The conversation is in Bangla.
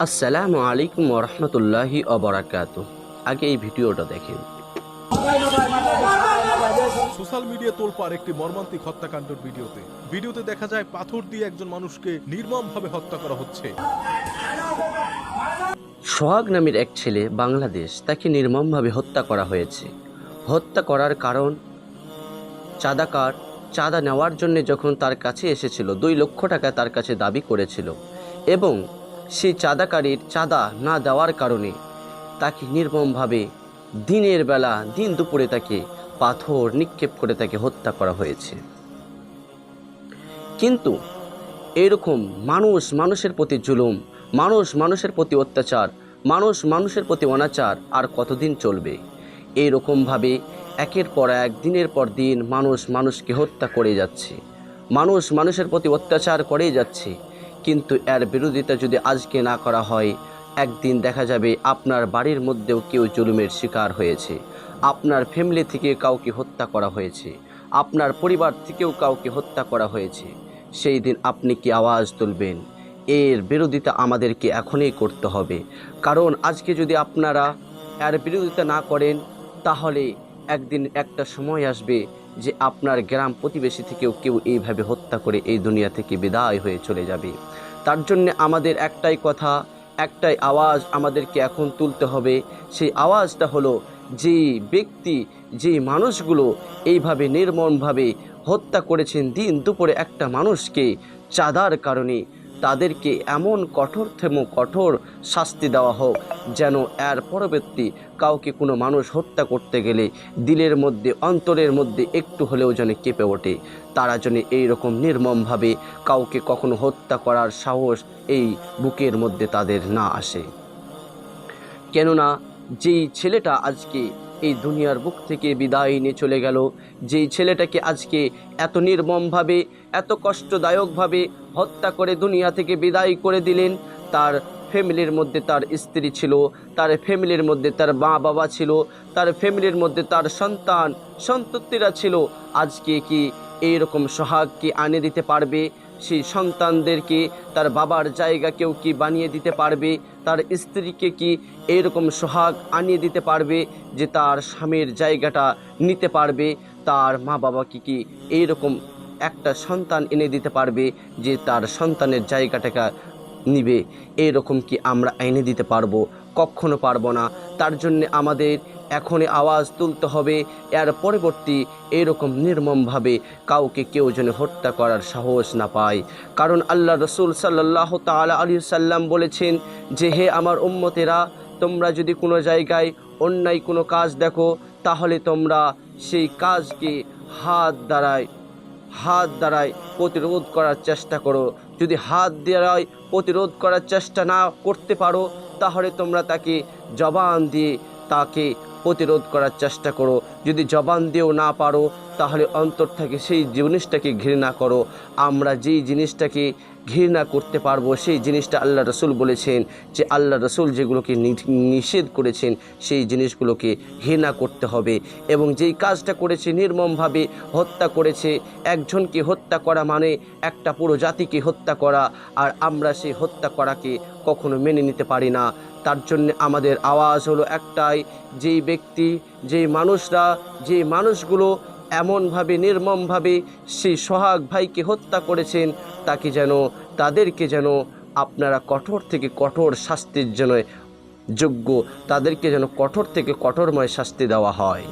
আসসালামু আলাইকুম ওরহমতুল্লাহি অবরাকাতু। আগে এই ভিডিওটা দেখেন। সোশ্যাল মিডিয়া তোলপাড় একটি মর্মান্তিক হত্যাকাণ্ডের ভিডিওতে দেখা যায় পাথর দিয়ে একজন মানুষকে নির্মমভাবে হত্যা করা হচ্ছে। সোহাগ নামের এক ছেলে বাংলাদেশ, তাকে নির্মমভাবে হত্যা করা হয়েছে। হত্যা করার কারণ চাঁদা নেওয়ার জন্য যখন তার কাছে এসেছিল 2 লক্ষ টাকা তার কাছে দাবি করেছিল, এবং সেই চাঁদাকারীর চাঁদা না দেওয়ার কারণে তাকে নির্মমভাবে দিন দুপুরে তাকে পাথর নিক্ষেপ করে তাকে হত্যা করা হয়েছে। কিন্তু এরকম মানুষের প্রতি জুলুম, মানুষের প্রতি অত্যাচার, মানুষের প্রতি অনাচার আর কতদিন চলবে? এইরকমভাবে একের পর এক, দিনের পর দিন মানুষকে হত্যা করে যাচ্ছে, মানুষের প্রতি অত্যাচার করেই যাচ্ছে। কিন্তু এর বিরোধিতা যদি আজকে না করা হয়, একদিন দেখা যাবে আপনার বাড়ির মধ্যেও কেউ জুলুমের শিকার হয়েছে, আপনার ফ্যামিলি থেকে কাউকে হত্যা করা হয়েছে, আপনার পরিবার থেকেও কাউকে হত্যা করা হয়েছে। সেই দিন আপনি কি আওয়াজ তুলবেন? এর বিরোধিতা আমাদেরকে এখনই করতে হবে। কারণ আজকে যদি আপনারা এর বিরোধিতা না করেন, তাহলে একদিন একটা সময় আসবে যে আপনার গ্রাম প্রতিবেশী থেকেও কেউ এইভাবে হত্যা করে এই দুনিয়া থেকে বিদায় হয়ে চলে যাবে। তার জন্য আমাদের একটাই কথা, একটাই আওয়াজ আমাদেরকে এখন তুলতে হবে। সেই আওয়াজটা হলো, যে মানুষগুলো এইভাবে নির্মমভাবে হত্যা করেছেন দিন দুপুরে একটা মানুষকে চাঁদার কারণে, তাদেরকে এমন কঠোর শাস্তি দেওয়া হোক যেন এর পরবর্তী কাউকে কোনো মানুষ হত্যা করতে গেলে দিলের মধ্যে, অন্তরের মধ্যে একটু হলেও যেন কেঁপে ওঠে। তারা যেন এইরকম নির্মমভাবে কাউকে কখনো হত্যা করার সাহস এই বুকের মধ্যে তাদের না আসে। কেননা যেই ছেলেটা আজকে এই দুনিয়ার বুক থেকে বিদায় নিয়ে চলে গেল, যেই ছেলেটাকে আজকে এত নির্মমভাবে, এত কষ্টদায়কভাবে হত্যা করে দুনিয়া থেকে বিদায় করে দিলেন, তার ফ্যামিলির মধ্যে তার স্ত্রী ছিল, তার ফ্যামিলির মধ্যে তার মা বাবা ছিল, তার ফ্যামিলির মধ্যে তার সন্ততিরা ছিল। আজকে কি এইরকম সোহাগ কি আনে দিতে পারবে? সেই সন্তানদেরকে তার বাবার জায়গা কেউ কি বানিয়ে দিতে পারবে? তার স্ত্রীকে কি এইরকম সোহাগ আনিয়ে দিতে পারবে যে তার স্বামীর জায়গাটা নিতে পারবে? তার মা বাবাকে কি এইরকম একটা সন্তান এনে দিতে পারবে যে তার সন্তানের জায়গাটাকে নিবে? এইরকম কি আমরা এনে দিতে পারবো? কখনো পারবো না। তার জন্য আমাদের এখনই আওয়াজ তুলতে হবে, এর পরবর্তী এরকম নির্মমভাবে কাউকে কেউ যেন হত্যা করার সাহস না পায়। কারণ আল্লাহ রসুল সাল্লাল্লাহু তাআলা আলাইহি সাল্লাম বলেছেন যে, হে আমার উম্মতেরা, তোমরা যদি কোনো জায়গায় অন্যায় কোনো কাজ দেখো, তাহলে তোমরা সেই কাজকে হাত দ্বারায় প্রতিরোধ করার চেষ্টা করো। যদি হাত দ্বারায় প্রতিরোধ করার চেষ্টা না করতে পারো, তাহলে তোমরা তাকে জবান দিয়ে তাকে প্রতিরোধ করার চেষ্টা করো। যদি জবান দিয়েও না পারো, তাহলে অন্তর থেকে সেই জিনিসটাকে ঘৃণা করো। আমরা যেই জিনিসটাকে ঘৃণা করতে পারবো, সেই জিনিসটা আল্লাহ রসুল বলেছেন যে আল্লাহ রসুল যেগুলোকে নিষেধ করেছেন সেই জিনিসগুলোকে ঘৃণা করতে হবে। এবং যেই কাজটা করেছে, নির্মমভাবে হত্যা করেছে, একজনকে হত্যা করা মানে একটা পুরো জাতিকে হত্যা করা, আর আমরা সেই হত্যা করাকে কখনো মেনে নিতে পারি না। তার জন্য আমাদের আওয়াজ হলো একটাই, যেই মানুষগুলো এমনভাবে নির্মমভাবে সেই সোহাগ ভাইকে হত্যা করেছেন, তাদেরকে যেন আপনারা কঠোর থেকে কঠোর শাস্তির জন্য যোগ্য, তাদেরকে যেন কঠোর থেকে কঠোরময় শাস্তি দেওয়া হয়।